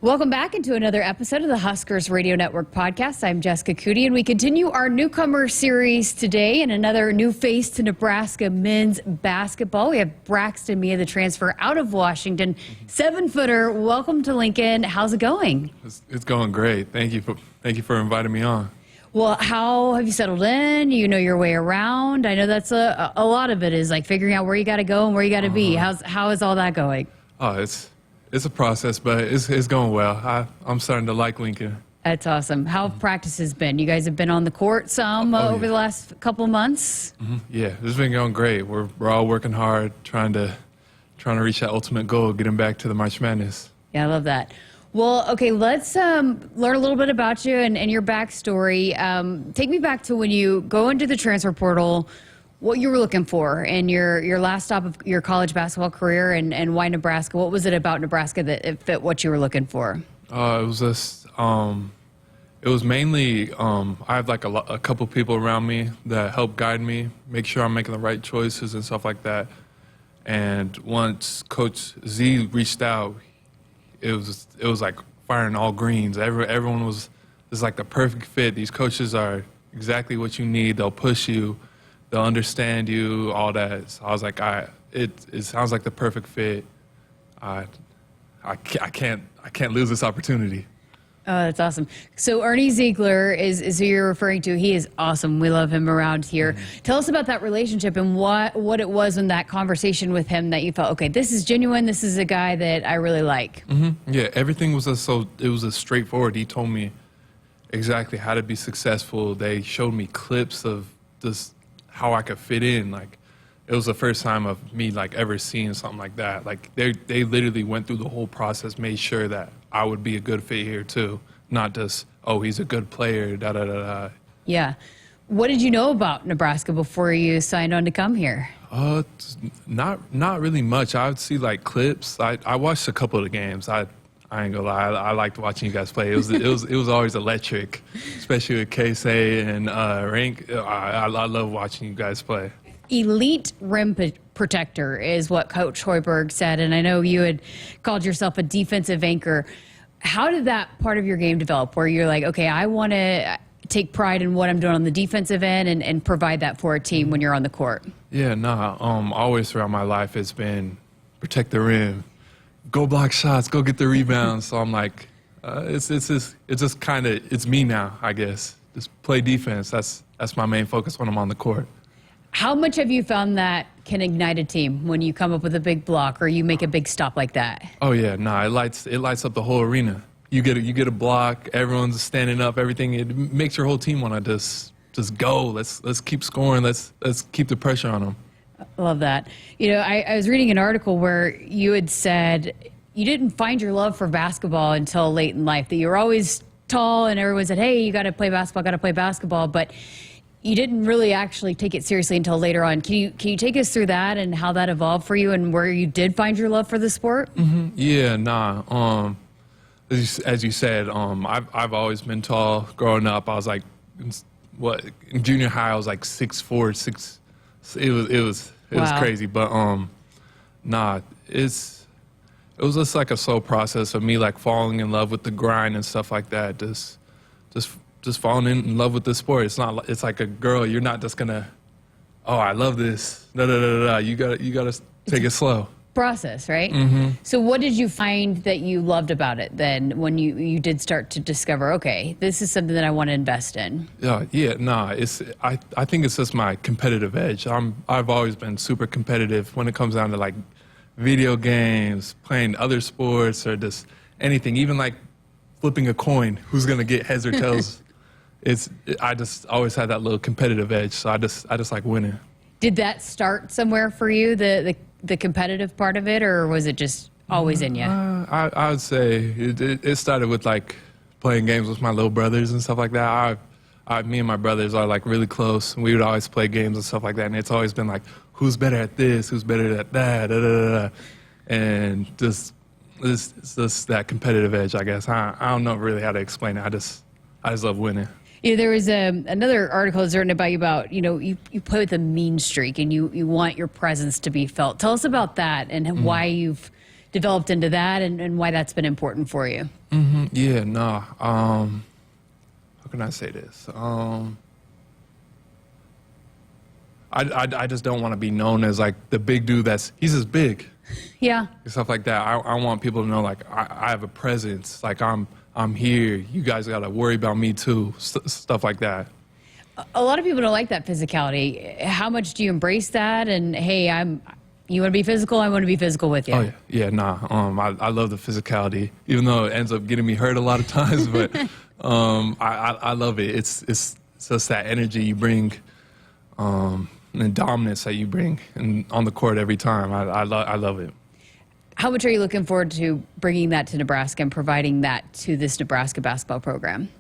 Welcome back into another episode of the Huskers Radio Network podcast. I'm Jessica Coody, and we continue our newcomer series today and another new face to Nebraska men's basketball. We have Braxton Meah, the transfer out of Washington, 7-footer. Welcome to Lincoln. How's it going? It's going great. Thank you for inviting me on. Well, how have you settled in? You know your way around. I know that's a lot of it is like figuring out where you got to go and where you got to be. How is all that going? Oh, it's a process, but it's going well. I'm starting to like Lincoln. That's awesome. How have practices been? You guys have been on the court some over the last couple of months? Yeah, it's been going great. We're all working hard, trying to reach that ultimate goal, getting back to the March Madness. Yeah, I love that. Well, okay, let's learn a little bit about you and your backstory. Take me back to when you go into the transfer portal, what you were looking for in your last stop of your college basketball career, and why Nebraska. What was it about Nebraska that fit what you were looking for? It was mainly I have like a couple people around me that help guide me, make sure I'm making the right choices and stuff like that. And once Coach Z reached out, it was like firing all greens. Everyone was like the perfect fit. These coaches are exactly what you need. They'll push you. They'll understand you, all that. So I was like, it sounds like the perfect fit. I can't lose this opportunity. Oh, that's awesome. So Ernie Zigler is who you're referring to. He is awesome. We love him around here. Tell us about that relationship and what it was in that conversation with him that you felt, okay, this is genuine. This is a guy that I really like. Yeah, everything was it was straightforward. He told me exactly how to be successful. They showed me clips of this, how I could fit in. Like, it was the first time of me like ever seeing something like that. Like they literally went through the whole process, made sure that I would be a good fit here too, not just, oh, he's a good player, da da da da. Yeah. What did you know about Nebraska before you signed on to come here? Not really much. I would see like clips. I watched a couple of the games. I ain't gonna lie. I liked watching you guys play. It was always electric, especially with Casey and Rank. I love watching you guys play. Elite rim protector is what Coach Hoiberg said, and I know you had called yourself a defensive anchor. How did that part of your game develop, where you're like, okay, I want to take pride in what I'm doing on the defensive end and provide that for a team when you're on the court? Yeah, always throughout my life it's been protect the rim, go block shots, go get the rebounds. So I'm like, it's just kind of, it's me now, I guess. Just play defense. That's my main focus when I'm on the court. How much have you found that can ignite a team when you come up with a big block or you make a big stop like that? Oh yeah, it lights up the whole arena. You get a block, everyone's standing up, everything. It makes your whole team want to just go. Let's keep scoring. Let's keep the pressure on them. I love that. You know, I was reading an article where you had said you didn't find your love for basketball until late in life. That you were always tall, and everyone said, "Hey, you got to play basketball," but you didn't really actually take it seriously until later on. Can you take us through that and how that evolved for you and where you did find your love for the sport? Yeah, as you said, I've always been tall. Growing up, I was like, in junior high, I was like 6'4", 6. It was Wow. crazy, but it was just like a slow process of me like falling in love with the grind and stuff like that. Just falling in love with the sport. It's like a girl. You're not just gonna, oh, I love this. You gotta take it slow. Process, right? So what did you find that you loved about it then when you did start to discover, okay, this is something that I want to invest in? I think it's just my competitive edge. I've always been super competitive when it comes down to like video games, playing other sports, or just anything, even like flipping a coin, who's gonna get heads or tails. I just always had that little competitive edge, so I just like winning. Did that start somewhere for you, the competitive part of it, or was it just always in you? I would say it started with like playing games with my little brothers and stuff like that. Me and my brothers are like really close, and we would always play games and stuff like that, and it's always been like, who's better at this, who's better at that, and just that competitive edge, I guess. I don't know really how to explain it. I just love winning. Yeah, there was another article that's written about you play with a mean streak and you want your presence to be felt. Tell us about that and why you've developed into that and why that's been important for you. Yeah, nah. How can I say this? I just don't want to be known as like the big dude he's just big. Yeah. Stuff like that. I want people to know like I have a presence. Like I'm here. You guys got to worry about me too. Stuff like that. A lot of people don't like that physicality. How much do you embrace that? And hey, you want to be physical? I want to be physical with you. Oh yeah, nah. I love the physicality, even though it ends up getting me hurt a lot of times. But I love it. It's just that energy you bring, and dominance that you bring on the court every time. I love it. How much are you looking forward to bringing that to Nebraska and providing that to this Nebraska basketball program?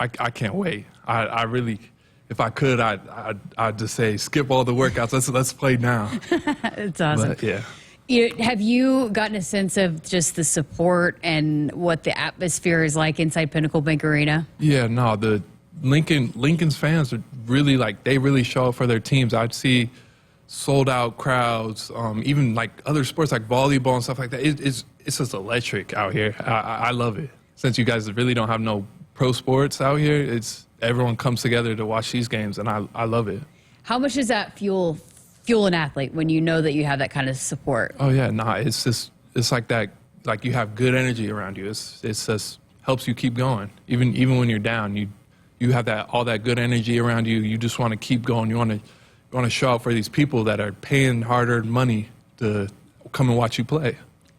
I can't wait. I really, if I could, I'd just say skip all the workouts. Let's play now. It's awesome. But, yeah. Have you gotten a sense of just the support and what the atmosphere is like inside Pinnacle Bank Arena? Yeah, no, the Lincoln's fans are really they really show up for their teams. I'd see sold out crowds, even like other sports like volleyball and stuff like that. It's just electric out here. I love it. Since you guys really don't have no pro sports out here, everyone comes together to watch these games, and I love it. How much does that fuel an athlete when you know that you have that kind of support? Oh yeah, nah, it's like that. Like you have good energy around you. It's just helps you keep going. Even when you're down, you have all that good energy around you. You just want to keep going. You want to show up for these people that are paying hard-earned money to come and watch you play.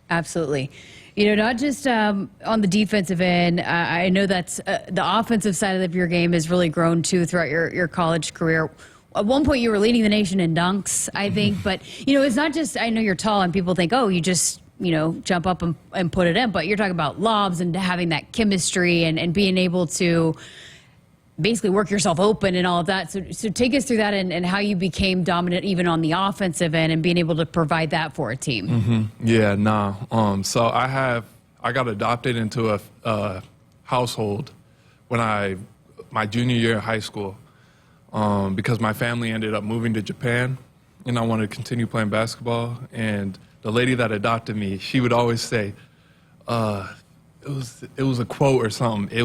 Absolutely. Not just on the defensive end. I know that's the offensive side of your game has really grown too throughout your college career. At one point, you were leading the nation in dunks, I think. But, it's not just, I know you're tall and people think, oh, you just, jump up and put it in. But you're talking about lobs and having that chemistry and being able to basically work yourself open and all of that. So take us through that and how you became dominant even on the offensive end and being able to provide that for a team. Yeah, nah. So I got adopted into a household when my junior year of high school because my family ended up moving to Japan and I wanted to continue playing basketball. And the lady that adopted me, she would always say, it was a quote or something.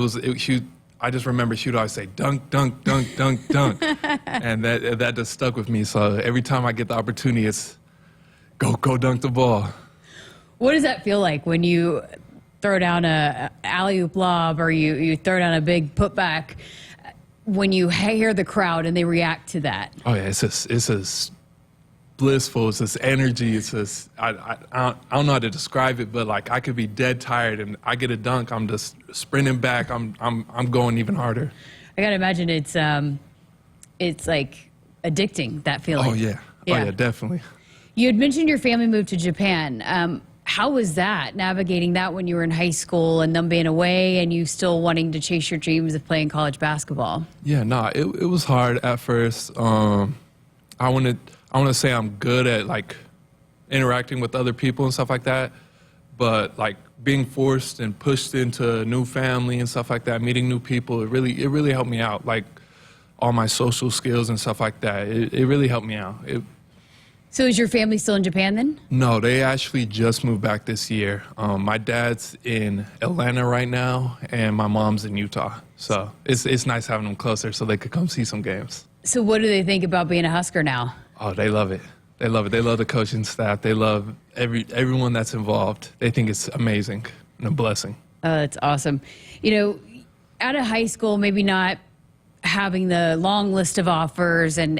I just remember she would always say, dunk, dunk, dunk, dunk, dunk. And that just stuck with me. So every time I get the opportunity, it's go dunk the ball. What does that feel like when you throw down a alley-oop lob or you throw down a big putback, when you hear the crowd and they react to that? Oh, yeah, it's just blissful. It's this energy. It's just, I don't know how to describe it, but like I could be dead tired and I get a dunk, I'm just sprinting back. I'm going even harder. I gotta imagine it's like addicting, that feeling. Oh yeah. Oh yeah, definitely. You had mentioned your family moved to Japan. How was that, navigating that when you were in high school and them being away and you still wanting to chase your dreams of playing college basketball? Yeah, no, it was hard at first. I want to say I'm good at like interacting with other people and stuff like that, but like being forced and pushed into a new family and stuff like that, meeting new people, it really helped me out. Like all my social skills and stuff like that, it really helped me out. So is your family still in Japan then? No, they actually just moved back this year. My dad's in Atlanta right now, and my mom's in Utah. So it's nice having them closer so they could come see some games. So what do they think about being a Husker now? Oh, they love it. They love it. They love the coaching staff. They love everyone that's involved. They think it's amazing and a blessing. That's awesome. Out of high school, maybe not having the long list of offers and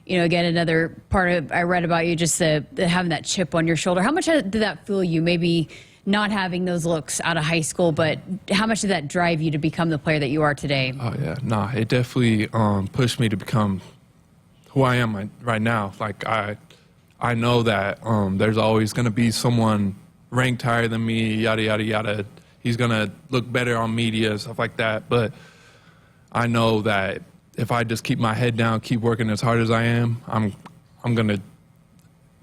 again, another part of I read about you, just having that chip on your shoulder. How much did that fool you? Maybe not having those looks out of high school, but how much did that drive you to become the player that you are today? Oh yeah, nah, it definitely pushed me to become who I am right now. Like I know that there's always going to be someone ranked higher than me, yada yada yada. He's going to look better on media and stuff like that. But I know that if I just keep my head down, keep working as hard as I am, I'm going to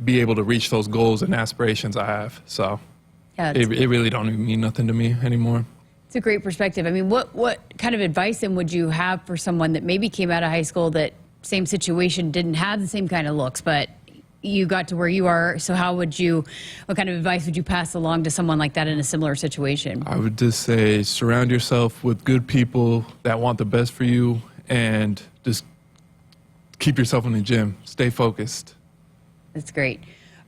be able to reach those goals and aspirations I have. So yeah, it really don't even mean nothing to me anymore. It's a great perspective. I mean, what kind of advice then would you have for someone that maybe came out of high school that same situation, didn't have the same kind of looks, but you got to where you are. So what kind of advice would you pass along to someone like that in a similar situation? I would just say surround yourself with good people that want the best for you, and just keep yourself in the gym. Stay focused. That's great.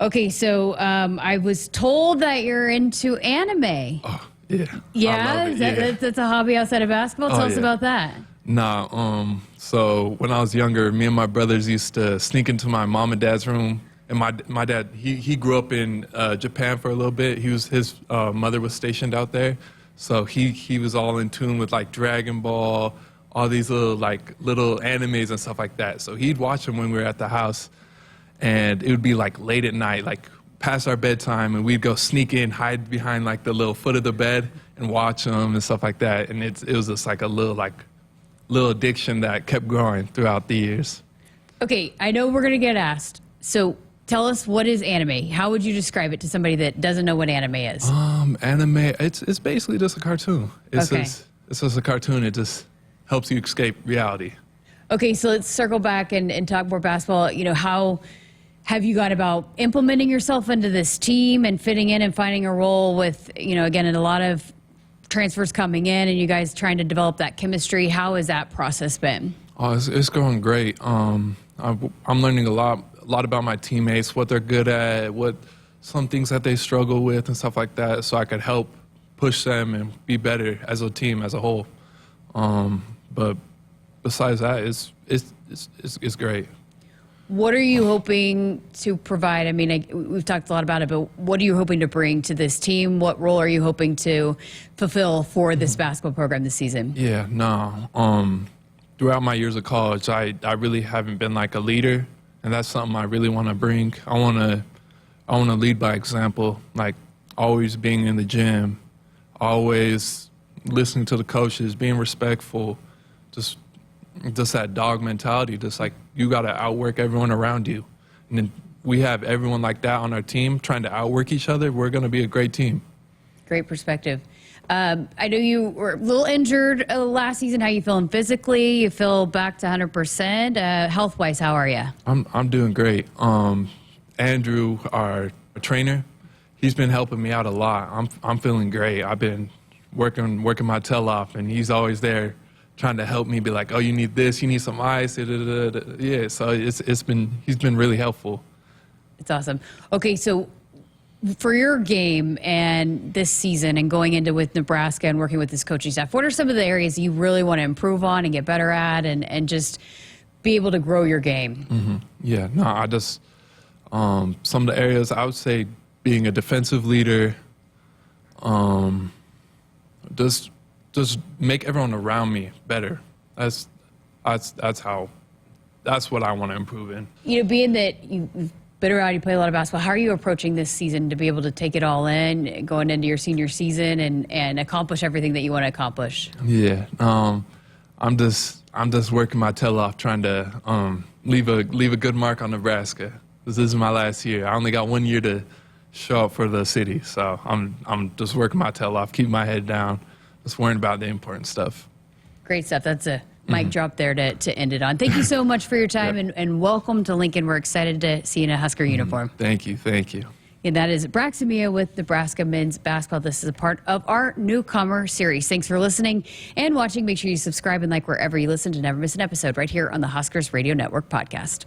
Okay, so I was told that you're into anime. Oh, yeah. Yeah? I love it. That's a hobby outside of basketball? Tell us about that. Nah, so when I was younger, me and my brothers used to sneak into my mom and dad's room. And my dad, he grew up in Japan for a little bit. His mother was stationed out there. So he was all in tune with like Dragon Ball, all these little animes and stuff like that. So he'd watch them when we were at the house. And it would be like late at night, like past our bedtime, and we'd go sneak in, hide behind like the little foot of the bed and watch them and stuff like that. And it was just like a little addiction that kept growing throughout the years. Okay, I know we're going to get asked. So tell us, what is anime? How would you describe it to somebody that doesn't know what anime is? Anime, it's basically just a cartoon. It's just a cartoon. It just helps you escape reality. Okay, so let's circle back and talk more basketball. How have you gone about implementing yourself into this team and fitting in and finding a role with, again, in a lot of transfers coming in and you guys trying to develop that chemistry? How has that process been? Oh, it's going great. I'm learning a lot about my teammates, what they're good at, what some things that they struggle with and stuff like that, so I could help push them and be better as a team as a whole. But besides that, it's great. What are you hoping to provide? I mean, we've talked a lot about it, but what are you hoping to bring to this team? What role are you hoping to fulfill for this basketball program this season? Yeah, no. Throughout my years of college, I really haven't been like a leader, and that's something I really want to bring. I want to lead by example, like always being in the gym, always listening to the coaches, being respectful, just that dog mentality, just like you got to outwork everyone around you. And then we have everyone like that on our team trying to outwork each other. We're going to be a great team. Great perspective. I know you were a little injured last season. How you feeling physically? You feel back to 100%? Health-wise, how are you? I'm doing great. Andrew, our trainer, he's been helping me out a lot. I'm feeling great. I've been working my tail off, and he's always there trying to help me, be like, oh, you need this, you need some ice. Yeah, so he's been really helpful. It's awesome. Okay, so for your game and this season and going into with Nebraska and working with this coaching staff, what are some of the areas you really want to improve on and get better at and just be able to grow your game? Mm-hmm. Yeah, no, I just, some of the areas I would say being a defensive leader, just make everyone around me better. That's what I want to improve in. Being that you've been around, you play a lot of basketball, how are you approaching this season to be able to take it all in, going into your senior season and accomplish everything that you want to accomplish? Yeah, I'm just working my tail off trying to leave a good mark on Nebraska. This is my last year. I only got 1 year to show up for the city, so I'm just working my tail off, keep my head down, just worrying about the important stuff. Great stuff. That's a mic drop there to end it on. Thank you so much for your time and welcome to Lincoln. We're excited to see you in a Husker uniform. Thank you. And that is Braxton Meah with Nebraska men's basketball. This is a part of our newcomer series. Thanks for listening and watching. Make sure you subscribe and like wherever you listen to never miss an episode right here on the Huskers Radio Network podcast.